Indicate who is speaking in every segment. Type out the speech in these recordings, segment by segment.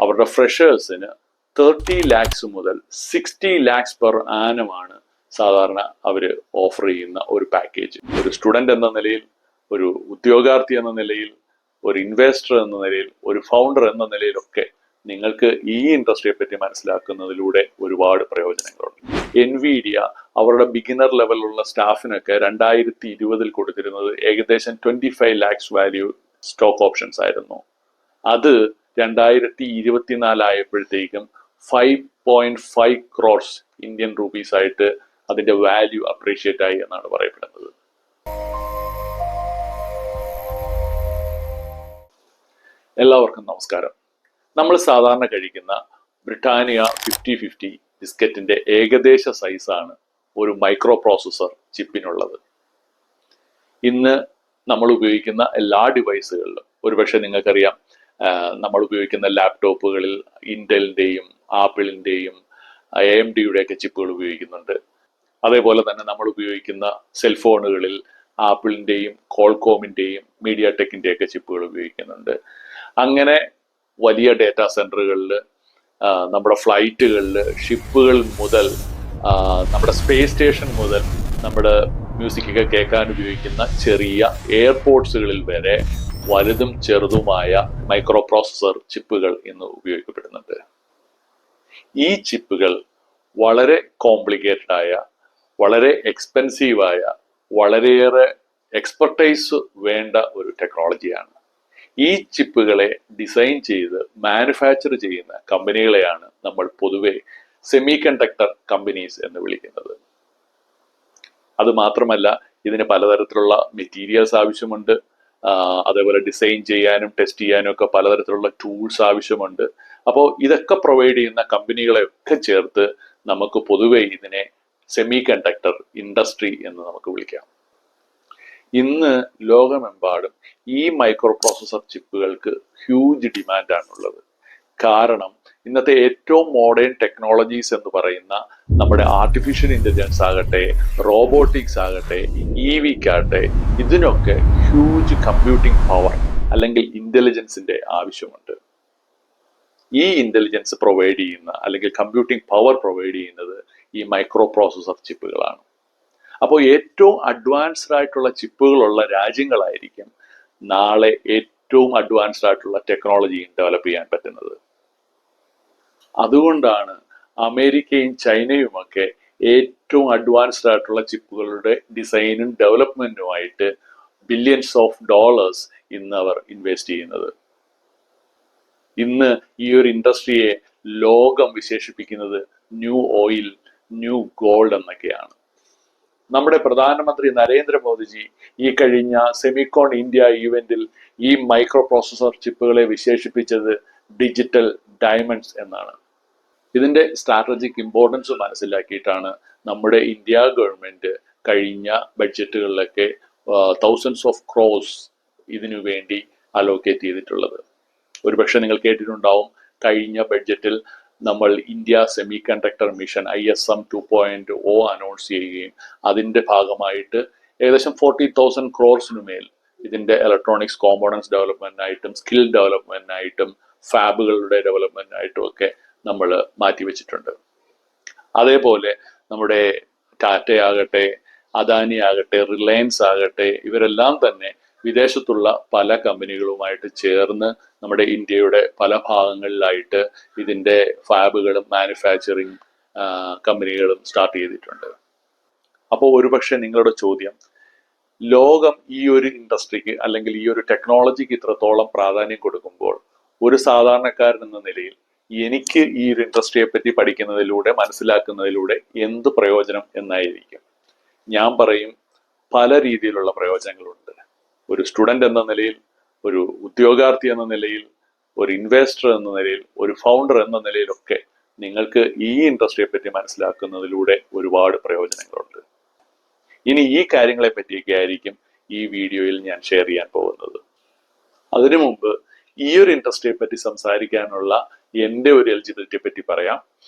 Speaker 1: അവരുടെ ഫ്രഷേഴ്സിന് 30 lakhs മുതൽ 60 lakhs per ആനമാണ് സാധാരണ അവർ ഓഫർ ചെയ്യുന്ന ഒരു പാക്കേജ്. ഒരു സ്റ്റുഡന്റ് എന്ന നിലയിൽ, ഒരു ഉദ്യോഗാർത്ഥി എന്ന നിലയിൽ, ഒരു ഇൻവെസ്റ്റർ എന്ന നിലയിൽ, ഒരു ഫൗണ്ടർ എന്ന നിലയിലൊക്കെ നിങ്ങൾക്ക് ഈ ഇൻഡസ്ട്രിയെ പറ്റി മനസ്സിലാക്കുന്നതിലൂടെ ഒരുപാട് പ്രയോജനങ്ങളുണ്ട്. എൻവിഡിയ അവരുടെ ബിഗിനർ ലെവലുള്ള സ്റ്റാഫിനൊക്കെ 2020 കൊടുത്തിരുന്നത് ഏകദേശം 25 lakhs വാല്യൂ സ്റ്റോക്ക് ഓപ്ഷൻസ് ആയിരുന്നു. അത് 2024 ആയപ്പോഴത്തേക്കും 5.5 crores ഇന്ത്യൻ റുപ്പീസ് ആയിട്ട് അതിന്റെ വാല്യൂ അപ്രീഷിയേറ്റ് ആയി എന്നാണ് പറയപ്പെടുന്നത്. എല്ലാവർക്കും നമസ്കാരം. നമ്മൾ സാധാരണ കഴിക്കുന്ന ബ്രിട്ടാനിയ 50-50 ബിസ്ക്കറ്റിന്റെ ഏകദേശ സൈസാണ് ഒരു മൈക്രോ പ്രോസസർ ചിപ്പിനുള്ളത്. ഇന്ന് നമ്മൾ ഉപയോഗിക്കുന്ന എല്ലാ ഡിവൈസുകളിലും, ഒരുപക്ഷെ നിങ്ങൾക്കറിയാം, നമ്മൾ ഉപയോഗിക്കുന്ന ലാപ്ടോപ്പുകളിൽ ഇന്റലിന്റെയും ആപ്പിളിന്റെയും AMDയുടെ ഒക്കെ ചിപ്പുകൾ ഉപയോഗിക്കുന്നുണ്ട്. അതേപോലെ തന്നെ നമ്മൾ ഉപയോഗിക്കുന്ന സെൽഫോണുകളിൽ ആപ്പിളിന്റെയും കോൾകോമിന്റെയും മീഡിയ ടെക്കിന്റെ ഒക്കെ ചിപ്പുകൾ ഉപയോഗിക്കുന്നുണ്ട്. അങ്ങനെ വലിയ ഡേറ്റാ സെന്ററുകളിൽ, നമ്മുടെ ഫ്ലൈറ്റുകളിൽ, ഷിപ്പുകൾ മുതൽ, നമ്മുടെ സ്പേസ് സ്റ്റേഷൻ മുതൽ, നമ്മുടെ മ്യൂസിക്കൊക്കെ കേൾക്കാൻ ഉപയോഗിക്കുന്ന ചെറിയ എയർപോർട്സുകളിൽ വരെ വലുതും ചെറുതുമായ മൈക്രോ പ്രോസസർ ചിപ്പുകൾ ഇന്ന് ഉപയോഗിക്കപ്പെടുന്നുണ്ട്. ഈ ചിപ്പുകൾ വളരെ കോംപ്ലിക്കേറ്റഡ് ആയ, വളരെ എക്സ്പെൻസീവായ, വളരെയേറെ എക്സ്പെർട്ടൈസ് വേണ്ട ഒരു ടെക്നോളജിയാണ്. ഈ ചിപ്പുകളെ ഡിസൈൻ ചെയ്ത് മാനുഫാക്ചർ ചെയ്യുന്ന കമ്പനികളെയാണ് നമ്മൾ പൊതുവെ സെമി കണ്ടക്ടർ കമ്പനീസ് എന്ന് വിളിക്കുന്നത്. അത് മാത്രമല്ല, ഇതിന് പലതരത്തിലുള്ള മെറ്റീരിയൽസ് ആവശ്യമുണ്ട്. അതേപോലെ ഡിസൈൻ ചെയ്യാനും ടെസ്റ്റ് ചെയ്യാനും ഒക്കെ പലതരത്തിലുള്ള ടൂൾസ് ആവശ്യമുണ്ട്. അപ്പോൾ ഇതൊക്കെ പ്രൊവൈഡ് ചെയ്യുന്ന കമ്പനികളെയൊക്കെ ചേർത്ത് നമുക്ക് പൊതുവെ ഇതിനെ സെമി കണ്ടക്ടർ ഇൻഡസ്ട്രി എന്ന് നമുക്ക് വിളിക്കാം. ഇന്ന് ലോകമെമ്പാടും ഈ മൈക്രോ പ്രോസസർ ചിപ്പുകൾക്ക് ഹ്യൂജ് ഡിമാൻഡാണുള്ളത്. കാരണം ഇന്നത്തെ ഏറ്റവും മോഡേൺ ടെക്നോളജീസ് എന്ന് പറയുന്ന നമ്മുടെ ആർട്ടിഫിഷ്യൽ ഇന്റലിജൻസ് ആകട്ടെ, റോബോട്ടിക്സ് ആകട്ടെ, EVക്കാകട്ടെ, ഇതിനൊക്കെ ഹ്യൂജ് കമ്പ്യൂട്ടിംഗ് പവർ അല്ലെങ്കിൽ ഇന്റലിജൻസിന്റെ ആവശ്യമുണ്ട്. ഈ ഇന്റലിജൻസ് പ്രൊവൈഡ് ചെയ്യുന്ന അല്ലെങ്കിൽ കമ്പ്യൂട്ടിംഗ് പവർ പ്രൊവൈഡ് ചെയ്യുന്നത് ഈ മൈക്രോ പ്രോസസർ ചിപ്പുകളാണ്. അപ്പോൾ ഏറ്റവും അഡ്വാൻസ്ഡ് ആയിട്ടുള്ള ചിപ്പുകളുള്ള രാജ്യങ്ങളായിരിക്കും നാളെ ഏറ്റവും അഡ്വാൻസ്ഡ് ആയിട്ടുള്ള ടെക്നോളജിയും ഡെവലപ്പ് ചെയ്യാൻ പറ്റുന്നത്. അതുകൊണ്ടാണ് അമേരിക്കയും ചൈനയുമൊക്കെ ഏറ്റവും അഡ്വാൻസ്ഡ് ആയിട്ടുള്ള ചിപ്പുകളുടെ ഡിസൈനും ഡെവലപ്മെന്റുമായിട്ട് ബില്യൺസ് ഓഫ് ഡോളേഴ്സ് ഇന്ന് അവർ ഇൻവെസ്റ്റ് ചെയ്യുന്നത്. ഇന്ന് ഈ ഒരു ഇൻഡസ്ട്രിയെ ലോകം വിശേഷിപ്പിക്കുന്നത് ന്യൂ ഓയിൽ, ന്യൂ ഗോൾഡ് എന്നൊക്കെയാണ്. നമ്മുടെ പ്രധാനമന്ത്രി നരേന്ദ്രമോദിജി ഈ കഴിഞ്ഞ സെമിക്കോൺ ഇന്ത്യ ഈവന്റിൽ ഈ മൈക്രോ പ്രോസസർ ചിപ്പുകളെ വിശേഷിപ്പിച്ചത് ഡിജിറ്റൽ ഡയമണ്ട്സ് എന്നാണ്. ഇതിന്റെ സ്ട്രാറ്റജിക് ഇമ്പോർട്ടൻസ് മനസ്സിലാക്കിയിട്ടാണ് നമ്മുടെ ഇന്ത്യ ഗവൺമെന്റ് കഴിഞ്ഞ ബഡ്ജറ്റുകളിലൊക്കെ തൗസൻഡ്സ് ഓഫ് ക്രോസ് ഇതിനു വേണ്ടി അലോക്കേറ്റ് ചെയ്തിട്ടുള്ളത്. ഒരുപക്ഷെ നിങ്ങൾ കേട്ടിട്ടുണ്ടാവും, കഴിഞ്ഞ ബഡ്ജറ്റിൽ നമ്മൾ India semi conductor mission ISM 2.0 announce ചെയ്യുകയും അതിന്റെ ഭാഗമായിട്ട് ഏകദേശം 40,000 crores മേൽ ഇതിന്റെ ഇലക്ട്രോണിക്സ് കോമ്പോണൻസ് ഡെവലപ്മെന്റിനായിട്ടും സ്കിൽ ഡെവലപ്മെന്റിനായിട്ടും ഫാബുകളുടെ ഡെവലപ്മെന്റിനായിട്ടും ഒക്കെ നമ്മൾ മാറ്റിവെച്ചിട്ടുണ്ട്. അതേപോലെ നമ്മുടെ ടാറ്റയാകട്ടെ, അദാനി ആകട്ടെ, റിലയൻസ് ആകട്ടെ, ഇവരെല്ലാം തന്നെ വിദേശത്തുള്ള പല കമ്പനികളുമായിട്ട് ചേർന്ന് നമ്മുടെ ഇന്ത്യയുടെ പല ഭാഗങ്ങളിലായിട്ട് ഇതിന്റെ ഫാബുകളും മാനുഫാക്ചറിങ് കമ്പനികളും സ്റ്റാർട്ട് ചെയ്തിട്ടുണ്ട്. അപ്പോൾ ഒരുപക്ഷെ നിങ്ങളുടെ ചോദ്യം, ലോകം ഈ ഒരു ഇൻഡസ്ട്രിക്ക് അല്ലെങ്കിൽ ഈ ഒരു ടെക്നോളജിക്ക് ഇത്രത്തോളം പ്രാധാന്യം കൊടുക്കുമ്പോൾ ഒരു സാധാരണക്കാരൻ എന്ന നിലയിൽ എനിക്ക് ഈ ഒരു ഇൻഡസ്ട്രിയെ പറ്റി പഠിക്കുന്നതിലൂടെ, മനസ്സിലാക്കുന്നതിലൂടെ എന്ത് പ്രയോജനം എന്നായിരിക്കും. ഞാൻ പറയും, പല രീതിയിലുള്ള പ്രയോജനങ്ങളുണ്ട്. ഒരു സ്റ്റുഡന്റ് എന്ന നിലയിൽ, ഒരു ഉദ്യോഗാർത്ഥി എന്ന നിലയിൽ, ഒരു ഇൻവെസ്റ്റർ എന്ന നിലയിൽ, ഒരു ഫൗണ്ടർ എന്ന നിലയിലൊക്കെ നിങ്ങൾക്ക് ഈ ഇൻഡസ്ട്രിയെ പറ്റി മനസ്സിലാക്കുന്നതിലൂടെ ഒരുപാട് പ്രയോജനങ്ങളുണ്ട്. ഇനി ഈ കാര്യങ്ങളെ പറ്റിയൊക്കെ ആയിരിക്കും ഈ വീഡിയോയിൽ ഞാൻ ഷെയർ ചെയ്യാൻ പോകുന്നത്. അതിനു മുമ്പ് ഈ ഒരു ഇൻഡസ്ട്രിയെ പറ്റി സംസാരിക്കാനുള്ള എൻ്റെ ഒരു എലിജിബിലിറ്റിയെ പറ്റി പറയാം.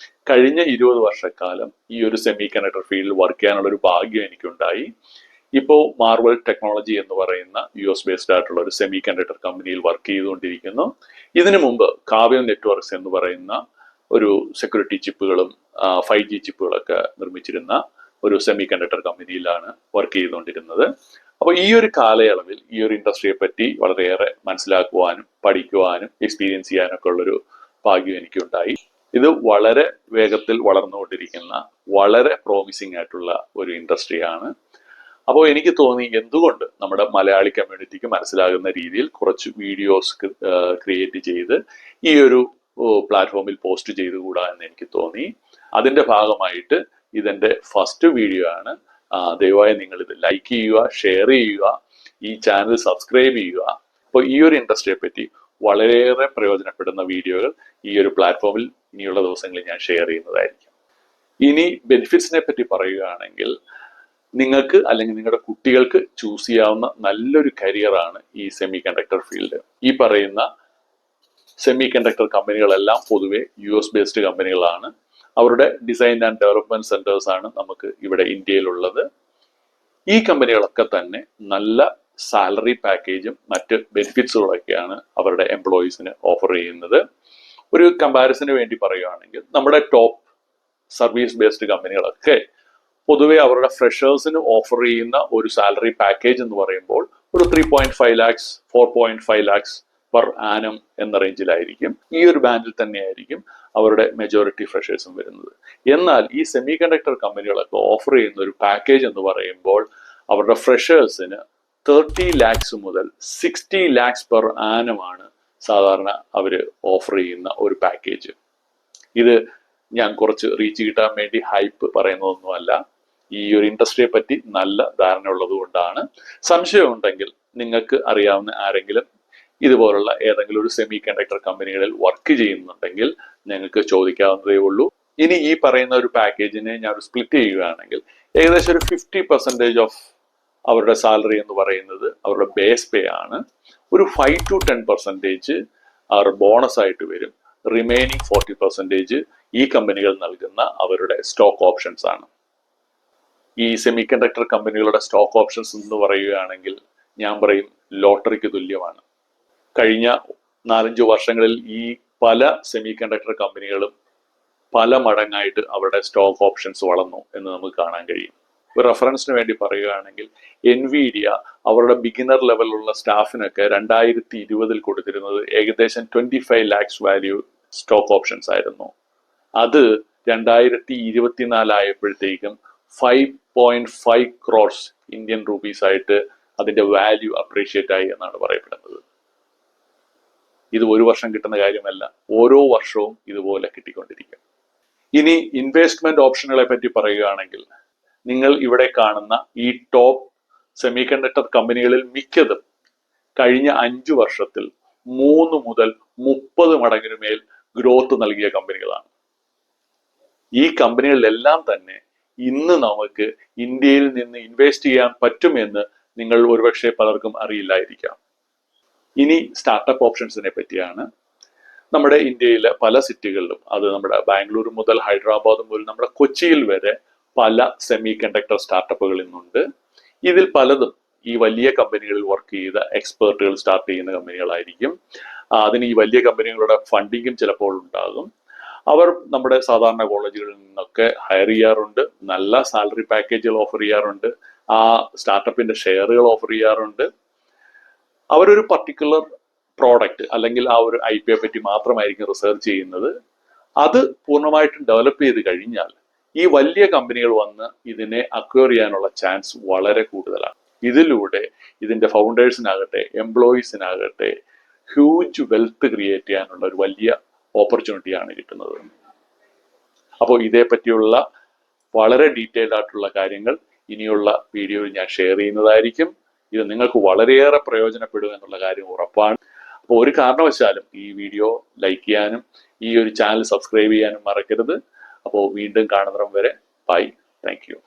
Speaker 1: കഴിഞ്ഞ 20 വർഷക്കാലം ഈ ഒരു സെമി കണ്ടക്ടർ ഫീൽഡിൽ വർക്ക് ചെയ്യാനുള്ള ഒരു ഭാഗ്യം എനിക്കുണ്ടായി. ഇപ്പോൾ മാർവൽ ടെക്നോളജി എന്ന് പറയുന്ന US ബേസ്ഡ് ആയിട്ടുള്ള ഒരു സെമി കണ്ടക്ടർ കമ്പനിയിൽ വർക്ക് ചെയ്തുകൊണ്ടിരിക്കുന്നു. ഇതിനു മുമ്പ് കാവ്യം നെറ്റ്വർക്ക്സ് എന്ന് പറയുന്ന ഒരു സെക്യൂരിറ്റി ചിപ്പുകളും 5G ചിപ്പുകളൊക്കെ നിർമ്മിച്ചിരുന്ന ഒരു സെമി കണ്ടക്ടർ കമ്പനിയിലാണ് വർക്ക് ചെയ്തുകൊണ്ടിരുന്നത്. അപ്പോൾ ഈ ഒരു കാലയളവിൽ ഈ ഒരു ഇൻഡസ്ട്രിയെ പറ്റി വളരെയേറെ മനസ്സിലാക്കുവാനും പഠിക്കുവാനും എക്സ്പീരിയൻസ് ചെയ്യാനൊക്കെ ഉള്ളൊരു ഭാഗ്യം എനിക്കുണ്ടായി. ഇത് വളരെ വേഗത്തിൽ വളർന്നുകൊണ്ടിരിക്കുന്ന വളരെ പ്രോമിസിംഗ് ആയിട്ടുള്ള ഒരു ഇൻഡസ്ട്രിയാണ്. അപ്പോൾ എനിക്ക് തോന്നി എന്തുകൊണ്ട് നമ്മുടെ മലയാളി കമ്മ്യൂണിറ്റിക്ക് മനസ്സിലാകുന്ന രീതിയിൽ കുറച്ച് വീഡിയോസ് ക്രിയേറ്റ് ചെയ്ത് ഈ ഒരു പ്ലാറ്റ്ഫോമിൽ പോസ്റ്റ് ചെയ്തുകൂടാ എന്ന് എനിക്ക് തോന്നി. അതിന്റെ ഭാഗമായിട്ട് ഇതെന്റെ ഫസ്റ്റ് വീഡിയോ ആണ്. ദയവായി നിങ്ങൾ ഇത് ലൈക്ക് ചെയ്യുക, ഷെയർ ചെയ്യുക, ഈ ചാനൽ സബ്സ്ക്രൈബ് ചെയ്യുക. അപ്പോൾ ഈ ഒരു ഇൻഡസ്ട്രിയെ പറ്റി വളരെയേറെ പ്രയോജനപ്പെടുന്ന വീഡിയോകൾ ഈ ഒരു പ്ലാറ്റ്ഫോമിൽ ഇനിയുള്ള ദിവസങ്ങളിൽ ഞാൻ ഷെയർ ചെയ്യുന്നതായിരിക്കും. ഇനി ബെനിഫിറ്റ്സിനെ പറ്റി പറയുകയാണെങ്കിൽ നിങ്ങൾക്ക് അല്ലെങ്കിൽ നിങ്ങളുടെ കുട്ടികൾക്ക് ചൂസ് ചെയ്യാവുന്ന നല്ലൊരു കരിയറാണ് ഈ സെമി കണ്ടക്ടർ ഫീൽഡ്. ഈ പറയുന്ന സെമി കണ്ടക്ടർ കമ്പനികളെല്ലാം പൊതുവെ US ബേസ്ഡ് കമ്പനികളാണ്. അവരുടെ ഡിസൈൻ ആൻഡ് ഡെവലപ്മെന്റ് സെന്റേഴ്സ് ആണ് നമുക്ക് ഇവിടെ ഇന്ത്യയിലുള്ളത്. ഈ കമ്പനികളൊക്കെ തന്നെ നല്ല സാലറി പാക്കേജും മറ്റ് ബെനിഫിറ്റ്സുകളൊക്കെയാണ് അവരുടെ എംപ്ലോയീസിന് ഓഫർ ചെയ്യുന്നത്. ഒരു കമ്പാരിസന് വേണ്ടി പറയുകയാണെങ്കിൽ നമ്മുടെ ടോപ്പ് സർവീസ് ബേസ്ഡ് കമ്പനികളൊക്കെ പൊതുവെ അവരുടെ ഫ്രഷേഴ്സിന് ഓഫർ ചെയ്യുന്ന ഒരു സാലറി പാക്കേജ് എന്ന് പറയുമ്പോൾ ഒരു 3.5 lakhs 4.5 lakhs പെർ ആനം എന്ന റേഞ്ചിലായിരിക്കും. ഈ ഒരു ബാൻഡിൽ തന്നെയായിരിക്കും അവരുടെ മെജോറിറ്റി ഫ്രഷേഴ്സും വരുന്നത്. എന്നാൽ ഈ സെമി കണ്ടക്ടർ കമ്പനികളൊക്കെ ഓഫർ ചെയ്യുന്ന ഒരു പാക്കേജ് എന്ന് പറയുമ്പോൾ അവരുടെ ഫ്രഷേഴ്സിന് 30 lakhs മുതൽ 60 lakhs പെർ ആനമാണ് സാധാരണ അവർ ഓഫർ ചെയ്യുന്ന ഒരു പാക്കേജ്. ഇത് ഞാൻ കുറച്ച് റീച്ച് കിട്ടാൻ വേണ്ടി ഹൈപ്പ് പറയുന്നതൊന്നുമല്ല. ഈ ഒരു ഇൻഡസ്ട്രിയെ പറ്റി നല്ല ധാരണ ഉള്ളത് കൊണ്ടാണ്. സംശയമുണ്ടെങ്കിൽ നിങ്ങൾക്ക് അറിയാവുന്ന ആരെങ്കിലും ഇതുപോലുള്ള ഏതെങ്കിലും ഒരു സെമി കണ്ടക്ടർ കമ്പനികളിൽ വർക്ക് ചെയ്യുന്നുണ്ടെങ്കിൽ ഞങ്ങൾക്ക് ചോദിക്കാവുന്നതേ ഉള്ളൂ. ഇനി ഈ പറയുന്ന ഒരു പാക്കേജിനെ ഞാൻ ഒരു സ്പ്ലിറ്റ് ചെയ്യുകയാണെങ്കിൽ ഏകദേശം ഒരു 50% ഓഫ് അവരുടെ സാലറി എന്ന് പറയുന്നത് അവരുടെ ബേസ് പേ ആണ്. ഒരു 5 to 10% അവർ ബോണസ് ആയിട്ട് വരും. റിമൈനിങ് 40% ഈ കമ്പനികൾ നൽകുന്ന അവരുടെ സ്റ്റോക്ക് ഓപ്ഷൻസ് ആണ്. ഈ സെമി കണ്ടക്ടർ കമ്പനികളുടെ സ്റ്റോക്ക് ഓപ്ഷൻസ് എന്ന് പറയുകയാണെങ്കിൽ ഞാൻ പറയും ലോട്ടറിക്ക് തുല്യമാണ്. കഴിഞ്ഞ 4-5 വർഷങ്ങളിൽ ഈ പല സെമി കണ്ടക്ടർ കമ്പനികളും പല മടങ്ങായിട്ട് അവരുടെ സ്റ്റോക്ക് ഓപ്ഷൻസ് വളർന്നു എന്ന് നമുക്ക് കാണാൻ കഴിയും. ഒരു റെഫറൻസിന് വേണ്ടി പറയുകയാണെങ്കിൽ NVIDIA അവരുടെ ബിഗിനർ ലെവലിലുള്ള സ്റ്റാഫിനൊക്കെ 2020 കൊടുത്തിരുന്നത് ഏകദേശം 25 lakhs വാല്യൂ സ്റ്റോക്ക് ഓപ്ഷൻസ് ആയിരുന്നു. അത് 2024 ആയപ്പോഴത്തേക്കും 5.5 crores ഇന്ത്യൻ റുപ്പീസ് ആയിട്ട് അതിന്റെ വാല്യൂ അപ്രീഷിയേറ്റ് ആയി എന്നാണ് പറയപ്പെടുന്നത്. ഇത് ഒരു വർഷം കിട്ടുന്ന കാര്യമല്ല, ഓരോ വർഷവും ഇതുപോലെ കിട്ടിക്കൊണ്ടിരിക്കും. ഇനി ഇൻവെസ്റ്റ്മെന്റ് ഓപ്ഷനുകളെ പറ്റി പറയുകയാണെങ്കിൽ നിങ്ങൾ ഇവിടെ കാണുന്ന ഈ ടോപ്പ് സെമി കണ്ടക്ടർ കമ്പനികളിൽ മിക്കതും കഴിഞ്ഞ 5 വർഷത്തിൽ 3 മുതൽ 30 മടങ്ങിന് മേൽ ഗ്രോത്ത് നൽകിയ കമ്പനികളാണ്. ഈ കമ്പനികളിലെല്ലാം തന്നെ ഇന്ന് നമുക്ക് ഇന്ത്യയിൽ നിന്ന് ഇൻവെസ്റ്റ് ചെയ്യാൻ പറ്റുമെന്ന് നിങ്ങൾ ഒരുപക്ഷെ പലർക്കും അറിയില്ലായിരിക്കാം. ഇനി സ്റ്റാർട്ടപ്പ് ഓപ്ഷൻസിനെ പറ്റിയാണ്. നമ്മുടെ ഇന്ത്യയിലെ പല സിറ്റികളിലും, അത് നമ്മുടെ ബാംഗ്ലൂർ മുതൽ ഹൈദരാബാദ് മുതൽ നമ്മുടെ കൊച്ചിയിൽ വരെ പല സെമി കണ്ടക്ടർ സ്റ്റാർട്ടപ്പുകൾ ഇന്നുണ്ട്. ഇതിൽ പലതും ഈ വലിയ കമ്പനികളിൽ വർക്ക് ചെയ്ത എക്സ്പേർട്ടുകൾ സ്റ്റാർട്ട് ചെയ്യുന്ന കമ്പനികളായിരിക്കും. അതിന് ഈ വലിയ കമ്പനികളുടെ ഫണ്ടിങ്ങും ചിലപ്പോൾ ഉണ്ടാകും. അവർ നമ്മുടെ സാധാരണ കോളേജുകളിൽ നിന്നൊക്കെ ഹയർ ചെയ്യാറുണ്ട്, നല്ല സാലറി പാക്കേജുകൾ ഓഫർ ചെയ്യാറുണ്ട്, ആ സ്റ്റാർട്ടപ്പിന്റെ ഷെയറുകൾ ഓഫർ ചെയ്യാറുണ്ട്. അവരൊരു പർട്ടിക്കുലർ പ്രോഡക്റ്റ് അല്ലെങ്കിൽ ആ ഒരു IPയെ പറ്റി മാത്രമായിരിക്കും റിസർച്ച് ചെയ്യുന്നത്. അത് പൂർണ്ണമായിട്ടും ഡെവലപ്പ് ചെയ്ത് കഴിഞ്ഞാൽ ഈ വലിയ കമ്പനികൾ വന്ന് ഇതിനെ അക്വയർ ചെയ്യാനുള്ള ചാൻസ് വളരെ കൂടുതലാണ്. ഇതിലൂടെ ഇതിന്റെ ഫൗണ്ടേഴ്സിനാകട്ടെ എംപ്ലോയീസിനാകട്ടെ ഹ്യൂജ് വെൽത്ത് ക്രിയേറ്റ് ചെയ്യാനുള്ള ഒരു വലിയ ഓപ്പർച്യൂണിറ്റിയാണ് കിട്ടുന്നത്. അപ്പോൾ ഇതേ പറ്റിയുള്ള വളരെ ഡീറ്റെയിൽഡ് ആയിട്ടുള്ള കാര്യങ്ങൾ ഇനിയുള്ള വീഡിയോയിൽ ഞാൻ ഷെയർ ചെയ്യുന്നതായിരിക്കും. ഇത് നിങ്ങൾക്ക് വളരെയേറെ പ്രയോജനപ്പെടും എന്നുള്ള കാര്യം ഉറപ്പാണ്. അപ്പോൾ ഒരു കാരണവശാലും ഈ വീഡിയോ ലൈക്ക് ചെയ്യാനും ഈ ഒരു ചാനൽ സബ്സ്ക്രൈബ് ചെയ്യാനും മറക്കരുത്. അപ്പോൾ വീണ്ടും കാണുന്നിടം വരെ ബൈ, താങ്ക് യു.